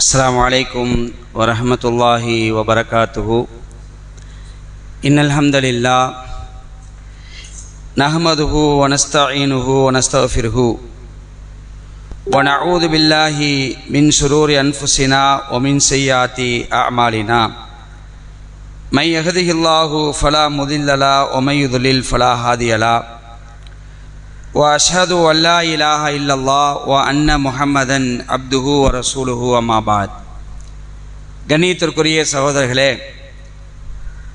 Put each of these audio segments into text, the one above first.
السلام عليكم ورحمة الله وبركاته. إن الحمد لله نحمده ونستعينه ونستغفره ونعوذ بالله من شرور أنفسنا ومن سيئات أعمالنا. من يهده الله فلا مضل له ومن يضلل فلا هادي له. وأشهد أن لا إله إلا الله وأن محمدا عبده ورسوله أما بعد. கண்ணியத்திற்குரிய சகோதரர்களே,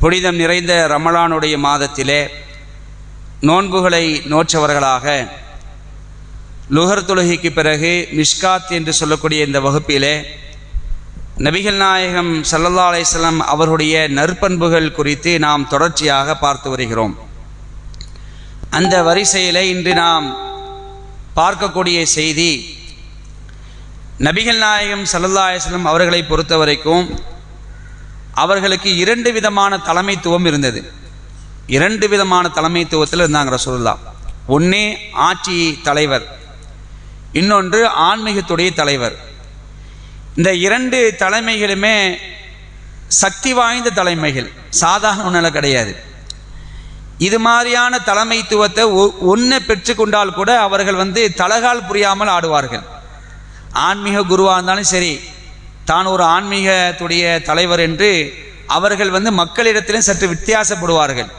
புனிதம் நிறைந்த ரமலானுடைய மாதத்திலே நோன்புகளை நோற்றவர்களாக லுஹர் தொழுகைக்கு பிறகு மிஷ்காத் என்று சொல்லக்கூடிய இந்த வகுப்பிலே நபிகள் நாயகம் ஸல்லல்லாஹு அலைஹி வஸல்லம் அவருடைய நற்பண்புகள் குறித்து நாம் தொடர்ச்சியாக பார்த்து வருகிறோம். அந்த வரிசையிலே இன்று நாம் பார்க்கக்கூடிய செய்தி, நபிகள் நாயகம் ஸல்லல்லாஹு அலைஹி வஸல்லம் அவர்களை பொறுத்த வரைக்கும் அவர்களுக்கு இரண்டு விதமான தலைமைத்துவம் இருந்தது. இரண்டு விதமான தலைமைத்துவத்தில் இருந்தாங்க ரசூலுல்லாஹ். ஒன்று ஆட்சி தலைவர், இன்னொன்று ஆன்மீகத்துடைய தலைவர். இந்த இரண்டு தலைமைகளுமே சக்தி வாய்ந்த தலைமைகள், சாதாரண ஒன்றில் கிடையாது. இது மாதிரியான தலைமைத்துவத்தை ஒன்றை பெற்றுக்கொண்டால் கூட அவர்கள் தலகால் புரியாமல் ஆடுவார்கள். ஆன்மீக குருவாக இருந்தாலும் சரி, தான் ஒரு ஆன்மீகத்துடைய தலைவர் என்று அவர்கள் மக்களிடத்திலும் சற்று வித்தியாசப்படுவார்கள்.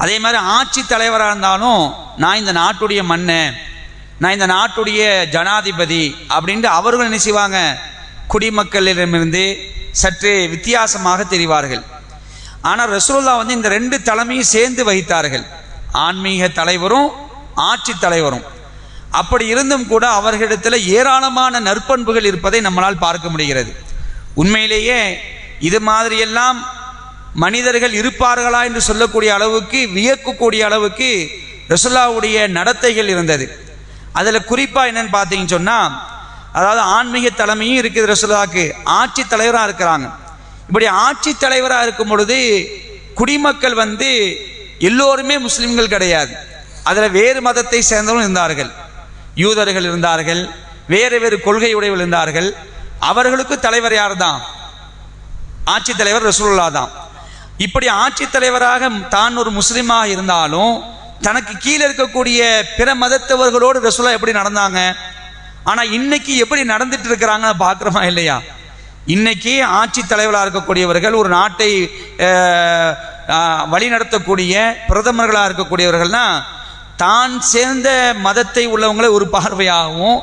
அதே மாதிரி ஆட்சி தலைவராக இருந்தாலும் நான் இந்த நாட்டுடைய மன்னன், நான் இந்த நாட்டுடைய ஜனாதிபதி அப்படின்ட்டு அவர்கள் என்ன செய்வாங்க, குடிமக்களிடமிருந்து சற்று வித்தியாசமாக தெரிவார்கள். ஆனால் ரசூலுல்லாஹ் இந்த ரெண்டு தலைமையும் சேர்ந்து வகித்தார்கள், ஆன்மீக தலைவரும் ஆட்சி தலைவரும். அப்படி இருந்தும் கூட அவர்களிடத்தில் ஏராளமான நற்பண்புகள் இருப்பதை நம்மளால் பார்க்க முடிகிறது. உண்மையிலேயே இது மாதிரியெல்லாம் மனிதர்கள் இருப்பார்களா என்று சொல்லக்கூடிய அளவுக்கு, வியக்கக்கூடிய அளவுக்கு ரசூலுல்லாஹ்வுடைய நடத்தைகள் இருந்தது. அதில் குறிப்பாக என்னன்னு பார்த்தீங்கன்னு சொன்னால், அதாவது ஆன்மீக தலைமையும் இருக்குது ரசூலுல்லாஹ்வுக்கு, ஆட்சி தலைவராக இருக்கிறாங்க. இப்படி ஆட்சி தலைவராக இருக்கும் பொழுது குடிமக்கள் எல்லோருமே முஸ்லிம்கள் கிடையாது. அதில் வேறு மதத்தை சேர்ந்தவர்கள் இருந்தார்கள், யூதர்கள் இருந்தார்கள், வேறு வேறு கொள்கை உடையவர்கள் இருந்தார்கள். அவர்களுக்கு தலைவர் யார் தான்? ஆட்சி தலைவர் ரசூலுல்லாஹ் தான். இப்படி ஆட்சி தலைவராக தான் ஒரு முஸ்லிமாக இருந்தாலும் தனக்கு கீழே இருக்கக்கூடிய பிற மதத்தவர்களோடு ரசூலுல்லாஹ் எப்படி நடந்தாங்க? ஆனால் இன்னைக்கு எப்படி நடந்துட்டு இருக்கிறாங்க பார்க்குறோமா இல்லையா? இன்னைக்கு ஆட்சி தலைவராக இருக்கக்கூடியவர்கள், ஒரு நாட்டை வழிநடத்தக்கூடிய பிரதமர்களாக இருக்கக்கூடியவர்கள்னா தான் சேர்ந்த மதத்தை உள்ளவங்களை ஒரு பார்வையாகவும்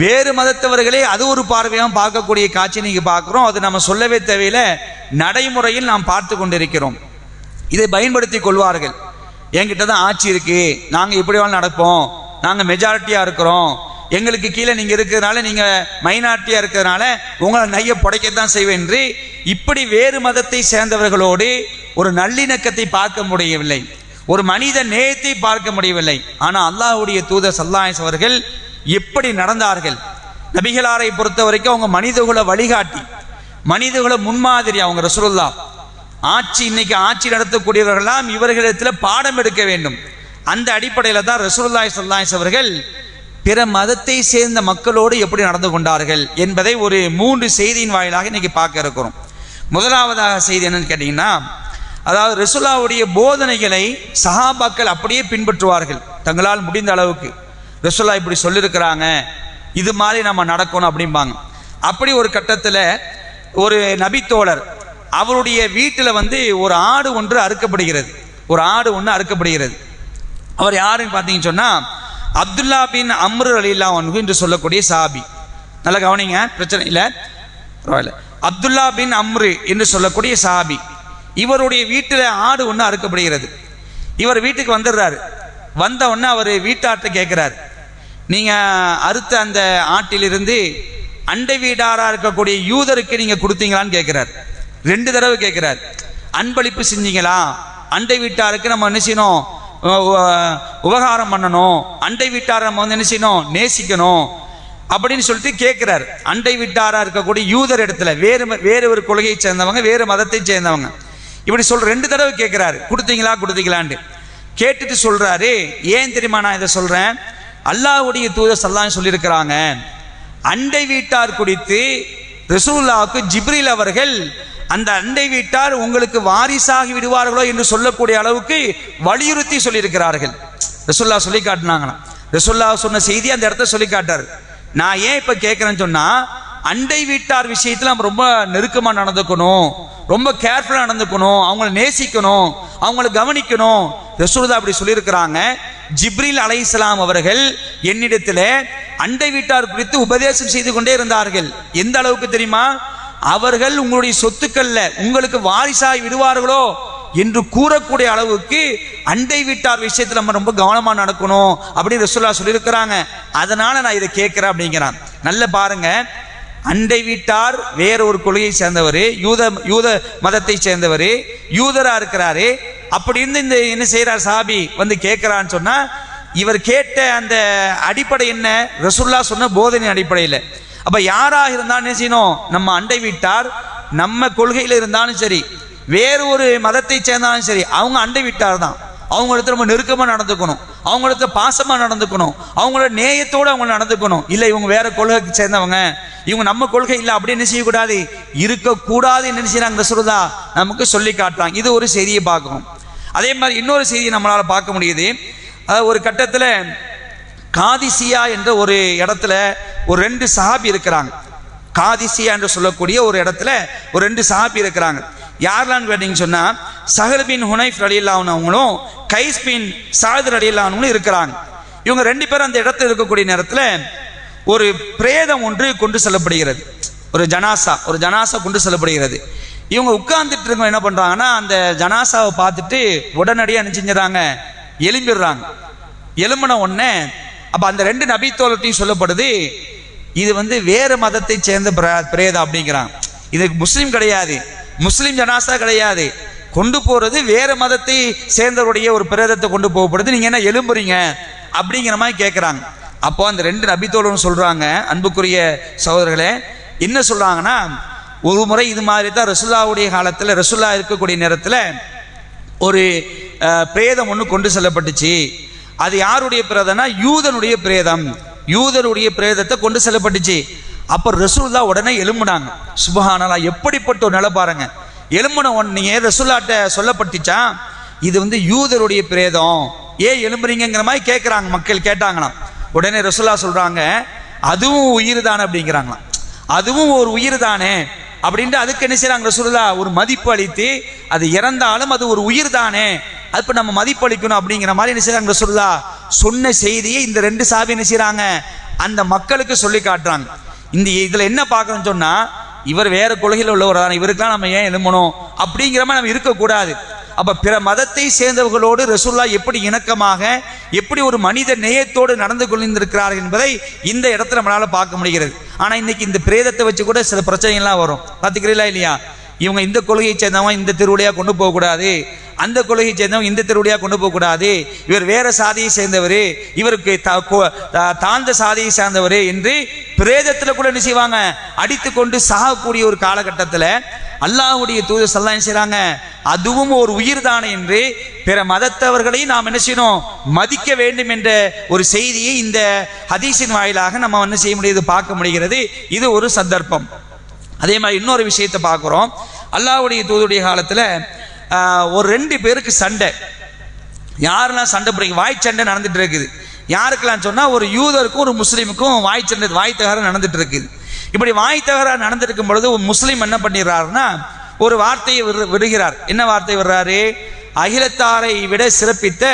வேறு மதத்தவர்களே அது ஒரு பார்வையாகவும் பார்க்கக்கூடிய காட்சி நீங்கள் பார்க்குறோம். அது நம்ம சொல்லவே தேவையில்லை, நடைமுறையில் நாம் பார்த்து கொண்டிருக்கிறோம். இதை பயன்படுத்தி கொள்வார்கள். என்கிட்ட தான் ஆட்சி இருக்கு, நாங்கள் இப்படி வேணாலும் நடப்போம், நாங்கள் மெஜாரிட்டியாக இருக்கிறோம், எங்களுக்கு கீழே நீங்கள் இருக்கிறதுனால, நீங்கள் மைனாரிட்டியாக இருக்கிறதுனால உங்களை நைய புடைக்கத்தான் செய்வேன் என்று இப்படி வேறு மதத்தை சேர்ந்தவர்களோடு ஒரு நல்லிணக்கத்தை பார்க்க முடியவில்லை, ஒரு மனித நேயத்தை பார்க்க முடியவில்லை. ஆனால் அல்லாஹ்வுடைய தூதர் ஸல்லல்லாஹு அலைஹி வஸல்லம் அவர்கள் எப்படி நடந்தார்கள்? நபிகளாரை பொறுத்த வரைக்கும் அவங்க மனிதகுல வழிகாட்டி, மனிதகுல முன்மாதிரி. அவங்க ரசூலுல்லாஹ் ஆட்சி, இன்னைக்கு ஆட்சி நடத்தக்கூடியவர்களெல்லாம் இவர்களிடத்தில் பாடம் எடுக்க வேண்டும். அந்த அடிப்படையில் தான் ரசூலுல்லாஹி ஸல்லல்லாஹு அலைஹி வஸல்லம் அவர்கள் பிற மதத்தை சேர்ந்த மக்களோடு எப்படி நடந்து கொண்டார்கள் என்பதை ஒரு 3 செய்தியின் வாயிலாக இன்னைக்கு பார்க்க இருக்கிறோம். முதலாவதாக செய்தி என்னன்னு கேட்டீங்கன்னா, அதாவது ரசூலுல்லாஹ்வுடைய போதனைகளை சஹாபாக்கள் அப்படியே பின்பற்றுவார்கள் தங்களால் முடிந்த அளவுக்கு. ரசூலுல்லாஹ் இப்படி சொல்லியிருக்கிறாங்க, இது மாதிரி நம்ம நடக்கணும் அப்படிம்பாங்க. அப்படி ஒரு கட்டத்தில் ஒரு நபித்தோழர் அவருடைய வீட்டில் ஒரு ஆடு ஒன்று அறுக்கப்படுகிறது, ஒரு ஆடு ஒன்று அறுக்கப்படுகிறது. அவர் யாருன்னு பார்த்தீங்கன்னு சொன்னால் அப்துல்லா பின் அம்ரு ரலியல்லாஹு அன்ஹு என்று சொல்லக்கூடிய சாபி. நல்லா கவனிங்க, பிரச்சனை இல்லை, பரவாயில்ல. அப்துல்லா பின் அம்ரு என்று சொல்லக்கூடிய சாபி, இவருடைய வீட்டில் ஆடு ஒன்று அறுக்கப்படுகிறது. இவர் வீட்டுக்கு வந்துடுறாரு. வந்த உடனே அவர் வீட்டார்ட்ட கேட்குறார், நீங்கள் அறுத்த அந்த ஆட்டிலிருந்து அண்டை வீடாராக இருக்கக்கூடிய யூதருக்கு நீங்கள் கொடுத்தீங்களான்னு கேட்குறார். 2 தடவை கேட்குறார். அன்பளிப்பு செஞ்சீங்களா? அண்டை வீட்டாருக்கு நம்ம என்ன செய்யணும், உபகாரம் பண்ணணும், அண்டை வீட்டாரை நம்ம என்ன செய்யணும், நேசிக்கணும் அப்படின்னு சொல்லிட்டு கேட்கிறார். அண்டை வீட்டாரா இருக்கக்கூடிய யூதர் இடத்துல, வேறு ஒரு கொள்கையை சேர்ந்தவங்க, வேறு மதத்தை சேர்ந்தவங்க, இப்படி 2 தடவை கேட்கிறாரு, கொடுத்தீங்களான்னு. கேட்டுட்டு சொல்றாரு, ஏன் தெரியுமா நான் இதை சொல்றேன், அல்லாஹ்வுடைய தூதர் ஸல்லல்லாஹு அலைஹி வஸல்லம் சொல்லியிருக்கிறாங்க, அண்டை வீட்டார் குறித்து ரசூலுல்லாஹ்வுக்கு ஜிப்ரீல் அவர்கள் அந்த அண்டை வீட்டார் உங்களுக்கு வாரிசாகி விடுவார்களோ என்று சொல்லக்கூடிய அளவுக்கு வலியுறுத்தி சொல்லியிருக்கிறார்கள். ரசூலுல்லாஹ் சொல்லி காட்டினாங்களாம். ரசூலுல்லாஹ் சொன்ன செய்தி அந்த இடத்த சொல்லி காட்டார். நான் ஏன் இப்ப கேட்கிறேன்னு சொன்னா, அண்டை வீட்டார் விஷயத்துல நம்ம ரொம்ப நெருக்கமா நடந்துக்கணும், ரொம்ப கேர்ஃபுல்லா நடந்துக்கணும், அவங்களை நேசிக்கணும், அவங்களை கவனிக்கணும். ரசூலுல்லாஹ் அப்படி சொல்லியிருக்கிறாங்க. ஜிப்ரீல் அலைஹிஸ்ஸலாம் அவர்கள் என்னிடத்துல அண்டை வீட்டார் குறித்து உபதேசம் செய்து கொண்டே இருந்தார்கள். எந்த அளவுக்கு தெரியுமா? அவர்கள் உங்களுடைய சொத்துக்கள்ல உங்களுக்கு வாரிசாகி விடுவார்களோ என்று கூறக்கூடிய அளவுக்கு அண்டை வீட்டார் விஷயத்துல நம்ம ரொம்ப கவனமா நடக்கணும் அப்படின்னு ரசூலுல்லாஹ் சொல்லியிருக்கிறாங்க. அதனால நான் இதை கேட்கிறேன் அப்படிங்கிறான். நல்ல பாருங்க, அண்டை வீட்டார் வேற ஒரு கொள்கையை சேர்ந்தவர், யூத மதத்தை சேர்ந்தவர், யூதரா இருக்கிறாரு. அப்படி இருந்து இந்த என்ன செய்யறார் சாபி வந்து கேட்கிறான்னு சொன்னா, இவர் கேட்ட அந்த அடிப்படை என்ன? ரசூலுல்லாஹ் சொன்ன போதனை அடிப்படையில். அப்ப யாராக இருந்தாலும் என்ன செய்யணும்? நம்ம அண்டை வீட்டார் நம்ம கொள்கையில இருந்தாலும் சரி, வேறு ஒரு மதத்தை சேர்ந்தாலும் சரி, அவங்க அண்டை வீட்டார் தான். அவங்களிடத்துல நம்ம நெருக்கமா நடந்துக்கணும், அவங்களிடத்துல பாசமா நடந்துக்கணும், அவங்களோட நேயத்தோடு அவங்க நடந்துக்கணும். இல்லை இவங்க வேற கொள்கைக்கு சேர்ந்தவங்க, இவங்க நம்ம கொள்கை இல்லை அப்படின்னு செய்யக்கூடாது, இருக்கக்கூடாது என்ன செய்யறாங்க ரசூலுல்லாஹ் நமக்கு சொல்லி காட்டுறாங்க. இது ஒரு செய்தியை பார்க்கணும். அதே மாதிரி இன்னொரு செய்தியை நம்மளால பார்க்க முடியுது. ஒரு கட்டத்துல காதிசியா என்ற ஒரு இடத்துல ஒரு 2 சஹாபி இருக்கிறாங்க. காதிசியா என்று சொல்லக்கூடிய ஒரு இடத்துல ஒரு 2 சஹாபி இருக்கிறாங்க. யாரெல்லாம் கேட்டீங்கன்னு சொன்னா, சஹல் பின் ஹுனைஃப் ரலியல்லாஹு அன்ஹு அவங்களும் கைஸ் பின் சாத் ரலியல்லாஹு அன்ஹு இருக்கிறாங்க. இவங்க 2 பேரும் அந்த இடத்துல இருக்கக்கூடிய நேரத்துல ஒரு பிரேதம் ஒன்று கொண்டு செல்லப்படுகிறது. ஒரு ஜனாசா கொண்டு செல்லப்படுகிறது. இவங்க உட்கார்ந்துட்டு இருக்க என்ன பண்றாங்கன்னா, அந்த ஜனாசாவை பார்த்துட்டு உடனடியாக என்ன செஞ்சுறாங்க, எழும்பிடுறாங்க. எழும்பின உடனே அப்ப அந்த 2 நபித்தோழர்ட்டையும் சொல்லப்படுது, இது வந்து வேறு மதத்தை சேர்ந்த பிரேதம் அப்படிங்கிறாங்க. இது முஸ்லீம் கிடையாது, முஸ்லீம் ஜனாசா கிடையாது, கொண்டு போறது வேற மதத்தை சேர்ந்தவருடைய ஒரு பிரேதத்தை கொண்டு போகப்படுது, நீங்க என்ன எழும்புறீங்க அப்படிங்கிற மாதிரி கேட்கிறாங்க. அப்போ அந்த 2 நபித்தோழரும் சொல்றாங்க, அன்புக்குரிய சகோதரர்களே, என்ன சொல்றாங்கன்னா, ஒரு முறை இது மாதிரி தான் ரசூலுல்லாஹ்வுடைய காலத்துல, ரசூலுல்லாஹ் இருக்கக்கூடிய நேரத்துல ஒரு பிரேதம் ஒன்று கொண்டு செல்லப்பட்டுச்சு. அது யாருடைய பிரேதம்னா, யூதனுடைய பிரேதம். யூதனுடைய பிரேதத்தை கொண்டு செல்லப்பட்டுச்சு. அப்ப ரசூலுல்லாஹ் உடனே எழும்புனாங்க. சுப்ஹானல்லாஹ், எப்படிப்பட்ட ஒரு நிலை பாருங்க. எழும்புன உடனே ரசூலுல்லாஹ்ட்ட சொல்லப்பட்டுச்சா, இது வந்து யூதருடைய பிரேதம், ஏன் எழும்புறீங்கிற மாதிரி கேட்கிறாங்க. மக்கள் கேட்டாங்களாம். உடனே ரசூலுல்லாஹ் சொல்றாங்க, அதுவும் உயிர் தானே அப்படிங்கிறாங்களாம். அதுவும் ஒரு உயிர் தானே அப்படின்ட்டு அதுக்கு என்ன செய்யறாங்க ரசூலுல்லாஹ் ஒரு மதிப்பு அளித்து, அது இறந்தாலும் அது ஒரு உயிர் தானே, அப்ப நம்ம மதிப்பு அளிக்கணும் அப்படிங்கிற மாதிரி என்ன செய்யறாங்க ரசூலுல்லாஹ் சொன்ன செய்தியை இந்த 2 சஹாபி என்ன செய்யறாங்க, அந்த மக்களுக்கு சொல்லி காட்டுறாங்க. இதுல என்ன பார்க்கணும்னு சொன்னா, இவர் வேற கொள்கையில் உள்ளவர் தான், இவருக்கெல்லாம் நம்ம ஏன் எழுமணும் அப்படிங்கிற மாதிரி நம்ம இருக்கக்கூடாது. அப்ப பிற மதத்தை சேர்ந்தவர்களோடு ரசூலுல்லாஹ் எப்படி இணக்கமாக, எப்படி ஒரு மனித நேயத்தோடு நடந்து கொண்டிருக்கிறார்கள் என்பதை இந்த இடத்துல நம்மளால பார்க்க முடிகிறது. ஆனா இன்னைக்கு இந்த பிரேதத்தை வச்சு கூட சில பிரச்சனைகள்லாம் வரும், பார்த்துக்கிறீங்களா இல்லையா? இவங்க இந்த கொள்கையை சேர்ந்தவங்க இந்த திருவிழையா கொண்டு போகக்கூடாது, அந்த கொள்கையை சேர்ந்தவங்க இந்த திருவிழையா கொண்டு போகக்கூடாது, இவர் வேற சாதியை சேர்ந்தவர், இவருக்கு தாழ்ந்த சாதியை சேர்ந்தவர் என்று பிரேதத்தில் கூட என்ன செய்வாங்க, அடித்து கொண்டு சாகக்கூடிய ஒரு காலகட்டத்தில் அல்லாஹ்வுடைய தூதர் ஸல்லல்லாஹு அலைஹி வஸல்லம் செய்றாங்க, அதுவும் ஒரு உயிர் தானே என்று பிற மதத்தவர்களை நாம் என்ன செய்யணும், மதிக்க வேண்டும் என்ற ஒரு செய்தியை இந்த ஹதீஸின் வாயிலாக நம்ம என்ன செய்ய முடியுது, பார்க்க முடிகிறது. இது ஒரு சந்தர்ப்பம். அதே மாதிரி இன்னொரு விஷயத்தை பார்க்குறோம். அல்லாஹ்வுடைய தூதருடைய காலத்தில் ஒரு 2 பேருக்கு சண்டை. யாரெல்லாம் சண்டை பிடிக்கும், வாய் சண்டை நடந்துட்டு இருக்குது. யாருக்கெல்லாம் சொன்னால், ஒரு யூதருக்கும் ஒரு முஸ்லீமுக்கும் வாய் சண்டை, வாய் தகராறு நடந்துட்டு இருக்குது. இப்படி வாய் தகராறு நடந்திருக்கும் பொழுது ஒரு முஸ்லீம் என்ன பண்ணிடுறாருன்னா, ஒரு வார்த்தையை விடுகிறார். என்ன வார்த்தை விடுறாரு? அகிலத்தாரை விட சிறப்பித்த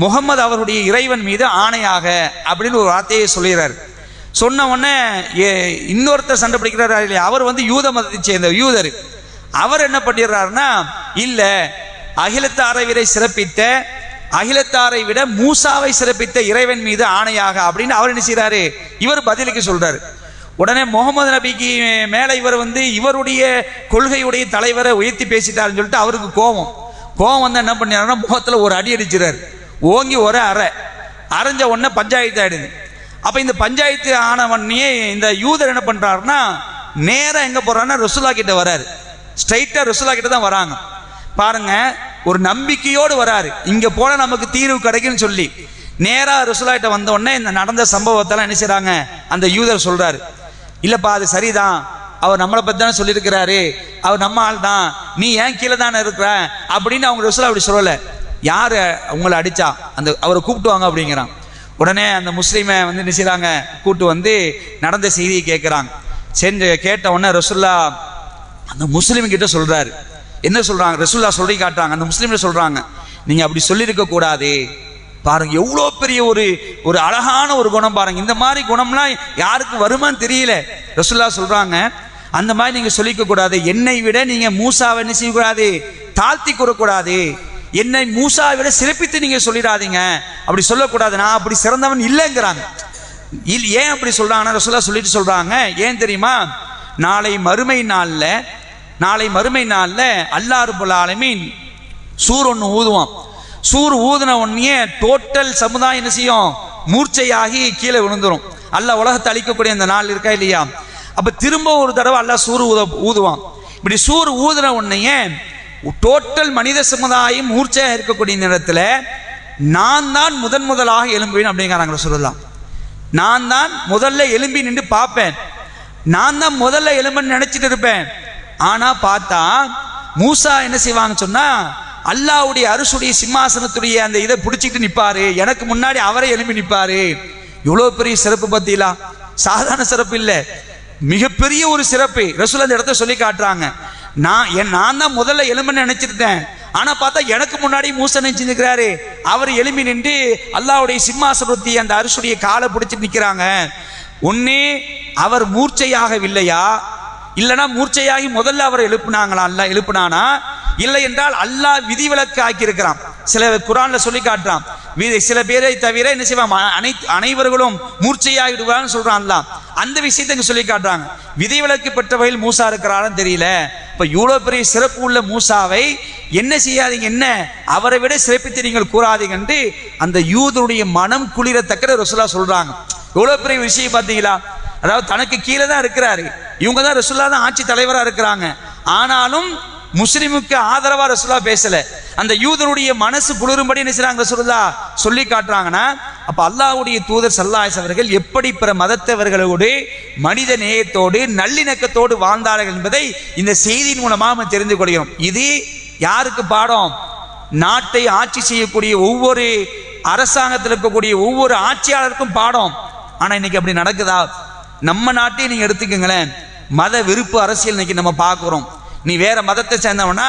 முகமது அவருடைய இறைவன் மீது ஆணையாக அப்படின்னு ஒரு வார்த்தையை சொல்கிறார். சொன்ன உடனே இன்னொருத்தர் சண்டை பிடிக்கிறார் இல்லையா, அவர் வந்து யூத மதத்தை சேர்ந்த யூதர். அவர் என்ன பண்ணிடுறாருன்னா, இல்ல அகிலத்தாரை விட சிறப்பித்த, அகிலத்தாரை விட மூசாவை சிறப்பித்த இறைவன் மீது ஆணையாக அப்படின்னு அவர் என்ன செய்யறாரு, இவர் பதிலுக்கு சொல்றாரு. உடனே முகமது நபிக்கு மேல இவர் வந்து இவருடைய கொள்கையுடைய தலைவரை உயர்த்தி பேசிட்டாருன்னு சொல்லிட்டு அவருக்கு கோபம் வந்து என்ன பண்ணாருன்னா, முகத்துல ஒரு அடி அடிச்சிடாரு, ஓங்கி ஒரு அரைஞ்ச உடனே பஞ்சாயத்து ஆயிடுது. அப்ப இந்த பஞ்சாயத்து ஆன உடனே இந்த யூதர் என்ன பண்றாருன்னா, நேரம் எங்க போறாருன்னா ரசூலுல்லாஹ் கிட்ட வராரு. ஸ்ட்ரைட்டா ரசூலுல்லாஹ் கிட்ட தான் வராங்க. பாருங்க, ஒரு நம்பிக்கையோடு வராரு, இங்க போன நமக்கு தீர்வு கிடைக்குன்னு சொல்லி. நேரா ரசூலுல்லாஹ் கிட்ட வந்த உடனே இந்த நடந்த சம்பவத்தெல்லாம் என்ன செய்றாங்க, அந்த யூதர் சொல்றாரு, இல்லப்பா அது சரிதான், அவர் நம்மளை பற்றி தானே சொல்லியிருக்கிறாரு, அவர் நம்ம ஆள் தான், நீ ஏன் கீழே தானே இருக்கிற அப்படின்னு அவங்க ரசூலா அப்படி சொல்லலை. யார் உங்களை அடித்தா அந்த அவரை கூப்பிட்டு வாங்க அப்படிங்கிறான். உடனே அந்த முஸ்லீமை வந்து என்ன செய்கிறாங்க, கூப்பிட்டு வந்து நடந்த செய்தியை கேட்குறாங்க. செஞ்சு கேட்ட உடனே ரசூல்லா அந்த முஸ்லீம் கிட்ட சொல்கிறாரு. என்ன சொல்கிறாங்க, ரசூல்லா சொல்லி காட்டுறாங்க. அந்த முஸ்லீம்கிட்ட சொல்கிறாங்க, நீங்கள் அப்படி சொல்லியிருக்க கூடாது. பாருங்க எவ்வளோ பெரிய ஒரு அழகான ஒரு குணம் பாருங்க. இந்த மாதிரி குணம்லாம் யாருக்கு வருமானு தெரியல. ரசூல்லா சொல்கிறாங்க, அந்த மாதிரி நீங்கள் சொல்லிக்க கூடாது. என்னை விட நீங்கள் மூசாவை என்ன செய்யக்கூடாது, தாழ்த்தி கூறக்கூடாது. என்னை மூசாவை விட சிறப்பித்து நீங்கள் சொல்லிடாதீங்க, அப்படி சொல்லக்கூடாது. நான் அப்படி சிறந்தவன் இல்லைங்கிறாங்க. ஏன் அப்படி சொல்கிறாங்கன்னா ரசூல்லா சொல்லிட்டு சொல்கிறாங்க, ஏன் தெரியுமா, நாளை மறுமை நாளில் அல்லாஹ் ரப்பல் ஆலமீன் சூர் ஒன்று ஊதுவான். சூர் ஊதுன உடனே டோட்டல் சமுதாயம் என்ன செய்யும், மூர்ச்சையாகி கீழே விழுந்துரும். அல்லாஹ் உலகத்தை அழிக்கக்கூடிய அந்த நாள் இருக்கா இல்லையா, அப்போ திரும்ப ஒரு தடவை அல்லாஹ் சூர் ஊதுவான். இப்படி சூர் ஊதுன உடனே டோட்டல் மனித சமுதாயம் மூர்ச்சையாக இருக்கக்கூடிய நேரத்தில் நான் தான் முதலாக எழும்புவேன் அப்படிங்கிறாங்க ரசூலுல்லாஹ். நான் தான் முதல்ல எழும்பி நின்று பார்ப்பேன், நான் தான் முதல்ல எழும்புன்னு நினைச்சிட்டு இருப்பேன். ஆனா பார்த்தா மூசா என்ன செய்வாங்க சொன்னா, அல்லாஹ்வுடைய அரிசுடைய சிம்மாசனத்துடைய அந்த இதை பிடிச்சிக்கிட்டு நிற்பாரு, எனக்கு முன்னாடி அவரை எழுப்பி நிற்பாரு. இவ்வளோ பெரிய சிறப்பு பத்திலா, சாதாரண சிறப்பு இல்லை, மிகப்பெரிய ஒரு சிறப்பு. ரசூல் அந்த இடத்த சொல்லி காட்டுறாங்க. நான் தான் முதல்ல எழும்புன்னு நினைச்சிருந்தேன், ஆனா பார்த்தா எனக்கு முன்னாடி மூசா நினைச்சு நிற்கிறாரு, அவர் எழுப்பி நின்று அல்லாஹ்வுடைய சிம்மாசனத்தை அந்த அரிசுடைய காலை பிடிச்சிட்டு நிற்கிறாங்க. ஒன்னே அவர் மூர்ச்சையாகவில்லையா, இல்லைன்னா மூர்ச்சையாகி முதல்ல அவர் எழுப்புனாங்களா, அல்ல எழுப்புனானா, இல்லை என்றால் அல்லாஹ் விதிவிலக்கு ஆக்கியிருக்கிறான். சில குர்ஆன்ல சொல்லி காட்டுறான், சில பேரை தவிர என்ன செய்வான், அனைவர்களும் மூர்ச்சையாகிடுவான்னு சொல்றான் அல்லாஹ். அந்த விஷயத்தை சொல்லி காட்டுறாங்க. விதிவிலக்கு பெற்றவையில் மூசா இருக்கிறான்னு தெரியல. இப்ப இவ்வளவு பெரிய சிறப்பு உள்ள மூசாவை என்ன செய்யாதீங்க, என்ன அவரை விட சிறப்பித்து நீங்கள் கூறாதீங்க என்று அந்த யூதனுடைய மனம் குளிரத்தக்க ரசூலா சொல்றாங்க. எவ்வளவு பெரிய விஷயம் பார்த்தீங்களா. அதாவது தனக்கு கீழே தான் இருக்கிறாரு, இவங்க தான் ரசூல்லா தான் ஆட்சி தலைவராக இருக்கிறாங்க. ஆனாலும் முஸ்லிமுக்கு ஆதரவா ரசூல்லா பேசல. அந்த யூதனுடைய மனசு குளிரும்படி என்ன செய்றாங்க ரசூலுல்லா சொல்லி காட்டுறாங்கன்னா, அப்ப அல்லாஹ்வுடைய தூதர் ஸல்லல்லாஹு அலைஹி அவர்கள் எப்படி பிற மதத்தவர்களோடு மனித நேயத்தோடு நல்லிணக்கத்தோடு வாழ்ந்தார்கள் என்பதை இந்த செய்தியின் மூலமாக நம்ம தெரிந்து கொள்கிறோம். இது யாருக்கு பாடம், நாட்டை ஆட்சி செய்யக்கூடிய ஒவ்வொரு அரசாங்கத்தில் இருக்கக்கூடிய ஒவ்வொரு ஆட்சியாளருக்கும் பாடம். ஆனா இன்னைக்கு அப்படி நடக்குதா? நம்ம நாட்டையும் நீங்க எடுத்துக்கங்களேன், மத விருப்பு அரசியல் இன்னைக்கு நம்ம பார்க்கிறோம். நீ வேற மதத்தை சேர்ந்தவனா,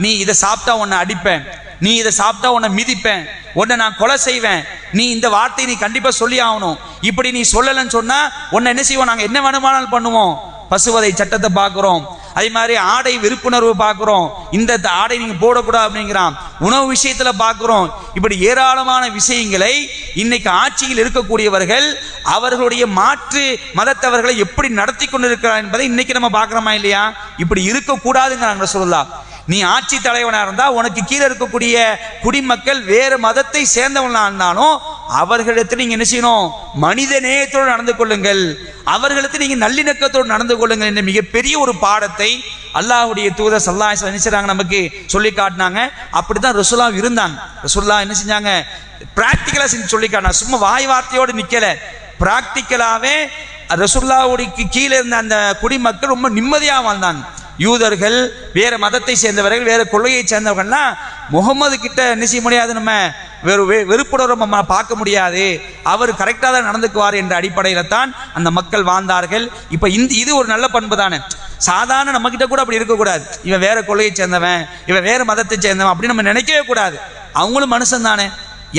நீ இதை சாப்பிட்டா உன்னை அடிப்பேன், நீ இதை சாப்பிட்டா உன்னை மிதிப்பேன், உன்னை நான் கொலை செய்வேன், நீ இந்த வார்த்தையை நீ கண்டிப்பா சொல்லி ஆகணும், இப்படி நீ சொல்லலன்னு சொன்னா உன்னை என்ன செய்வோம், நாங்க என்ன வேணுமானாலும் பண்ணுவோம். பசுவதை சட்டத்தை பார்க்கிறோம். அதே மாதிரி ஆடை விருப்புணர்வு பார்க்கிறோம், இந்த ஆடை நீங்க போடக்கூடாது அப்படிங்கிறான். உணவு விஷயத்துல பார்க்கிறோம். இப்படி ஏராளமான விஷயங்களை இன்னைக்கு ஆட்சியில் இருக்கக்கூடியவர்கள் அவர்களுடைய மாற்று மதத்தவர்களை எப்படி நடத்தி கொண்டிருக்கிறார் என்பதை இன்னைக்கு நம்ம பார்க்கிறோமா இல்லையா? இப்படி இருக்கக்கூடாதுங்கிறாங்க ரசூலுல்லாஹ். நீ ஆட்சி தலைவனா இருந்தா உனக்கு கீழே இருக்கக்கூடிய குடிமக்கள் வேறு மதத்தை சேர்ந்தவனா இருந்தாலும் அவர்களிடத்தில் நீங்க என்ன செய்யணும், மனித நேயத்தோடு நடந்து கொள்ளுங்கள், அவர்களுக்கு நீங்க நல்லிணக்கத்தோடு நடந்து கொள்ளுங்கள் என்ற மிகப்பெரிய ஒரு பாடத்தை அல்லாஹ்வுடைய தூதர் ஸல்லல்லாஹு அலைஹி வஸல்லம் நினைச்சாங்க, நமக்கு சொல்லி காட்டினாங்க. அப்படிதான் ரசூலா இருந்தாங்க. ரசூலுல்லாஹ் என்ன செஞ்சாங்க, பிராக்டிக்கலா செஞ்சு சொல்லி காட்டினாங்க. சும்மா வாய் வார்த்தையோடு நிக்கல, பிராக்டிக்கலாவே ரசூலுல்லாஹ்வுக்கு கீழே இருந்த அந்த குடிமக்கள் ரொம்ப நிம்மதியா வாழ்ந்தாங்க. யூதர்கள் வேற மதத்தை சேர்ந்தவர்கள் வேற கொள்கையை சேர்ந்தவர்கள்லாம் முகமது கிட்ட என்ன செய்ய முடியாது, நம்ம வெறுப்புடன் நம்ம பார்க்க முடியாது, அவர் கரெக்டாக தான் நடந்துக்குவார் என்ற அடிப்படையில் தான் அந்த மக்கள் வாழ்ந்தார்கள். இப்போ இது ஒரு நல்ல பண்பு தானே. சாதாரண நம்ம கிட்ட கூட அப்படி இருக்கக்கூடாது, இவன் வேற கொள்கையை சேர்ந்தவன், இவன் வேற மதத்தை சேர்ந்தவன் அப்படின்னு நம்ம நினைக்கவே கூடாது. அவங்களும் மனுஷன் தானே.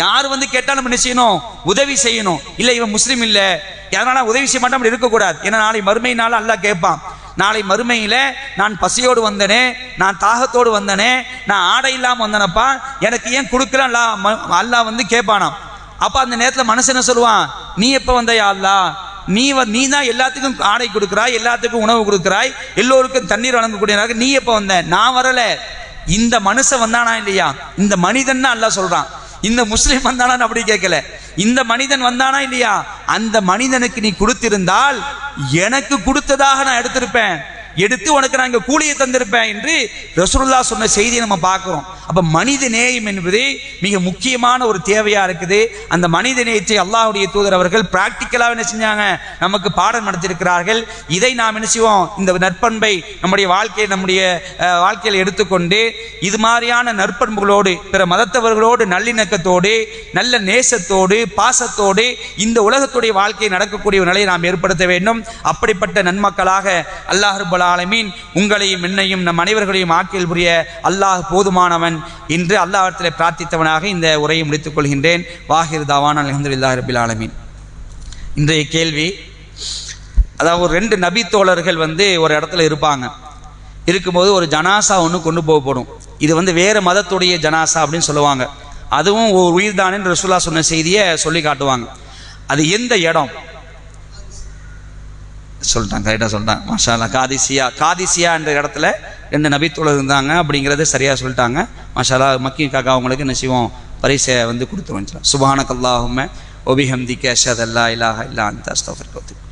யார் வந்து கேட்டாலும் நம்ம என்ன செய்யணும், உதவி செய்யணும். இல்லை இவன் முஸ்லீம் இல்லை அதனால உதவி செய்ய மாட்டோம் அப்படி இருக்கக்கூடாது. ஏன்னா நாளை மறுமையினால அல்லாஹ் கேட்பான், நாளை மறுமையில நான் பசியோடு வந்தனே, நான் தாகத்தோடு வந்தனே, நான் ஆடை இல்லாமல் வந்தனப்பா, எனக்கு ஏன் கொடுக்கல அல்லாஹ் வந்து கேட்பானாம். அப்ப அந்த நேரத்தில் மனுஷன் என்ன சொல்லுவான், நீ எப்ப வந்தயா அல்லாஹ், நீ தான் எல்லாத்துக்கும் ஆடை கொடுக்கிறாய், எல்லாத்துக்கும் உணவு கொடுக்கிறாய், எல்லோருக்கும் தண்ணீர் வழங்கக்கூடிய, நீ எப்ப வந்த, நான் வரல. இந்த மனுஷன் வந்தானா இல்லையா, இந்த மனிதன் அல்லாஹ் சொல்றான். இந்த முஸ்லிம் வந்தானா அப்படி கேட்கல, இந்த மனிதன் வந்தானா இல்லையா, அந்த மனிதனுக்கு நீ கொடுத்திருந்தால் எனக்கு கொடுத்ததாக நான் எடுத்திருப்பேன், எடுத்து உனக்கு நான் இங்க கூலியை தந்திருப்பேன் என்று ரசூலுல்லாஹ் சொன்ன செய்தியை நம்ம பார்க்கிறோம். அப்ப மனித நேயம் என்பது மிக முக்கியமான ஒரு தேவையா இருக்குது. அந்த மனித நேயத்தை அல்லாஹ்வுடைய தூதர் அவர்கள் பிராக்டிக்கலாக என்ன செஞ்சாங்க, நமக்கு பாடம் நடத்தியிருக்கிறார்கள். இதை நாம் என்ன செய்வோம், இந்த நற்பண்பை நம்முடைய வாழ்க்கையில் எடுத்துக்கொண்டு இது மாதிரியான நற்பண்புகளோடு பிற மதத்தவர்களோடு நல்லிணக்கத்தோடு நல்ல நேசத்தோடு பாசத்தோடு இந்த உலகத்துடைய வாழ்க்கையை நடக்கக்கூடிய ஒரு நிலையை நாம் ஏற்படுத்த வேண்டும். அப்படிப்பட்ட நன்மக்களாக அல்லாஹ் ரப்பல் ஆலமீன் உங்களையும் என்னையும் நம் அனைவர்களையும் ஆக்கில் புரிய அல்லாஹ் போதுமானவன் என்று அல்லாஹ்விடத்திலே பிரார்த்தித்தவனாக இந்த உரையை முடித்துக் கொள்கின்றேன். வாஹிர் தாவான் அல்ஹம்துலில்லாஹி ரப்பில் ஆலமீன். இன்றைய கேள்வி, அதாவது 2 நபி தோழர்கள் ஒரு இடத்துல இருப்பாங்க. இருக்கும்போது ஒரு ஜனாசா ஒன்று கொண்டு போகப்படும். இது வேறு மதத்துடைய ஜனாசா அப்படின்னு சொல்லுவாங்க. அதுவும் ஒரு உயிர் தான் என்று ரசூலுல்லாஹ் சொன்ன செய்தியை சொல்லி காட்டுவாங்க. அது எந்த இடம் சொல்லிட்டாங்க, கரெக்டாக சொல்லிட்டாங்க. மாஷா அல்லாஹ். காதிசியா என்ற இடத்துல 2 நபி தோழர் இருந்தாங்க அப்படிங்கிறது சரியாக சொல்லிட்டாங்க. மாஷா அல்லாஹ். மக்கி காக்கா அவங்களுக்கு என்ன செய்வோம், பரிசை கொடுத்துருவோம். சுப்ஹானக்கல்லாஹும்ம வபிஹம்திக அஷ்ஹது அல்லா இலாஹா இல்லா அன்த அஸ்தக்ஃபிருக.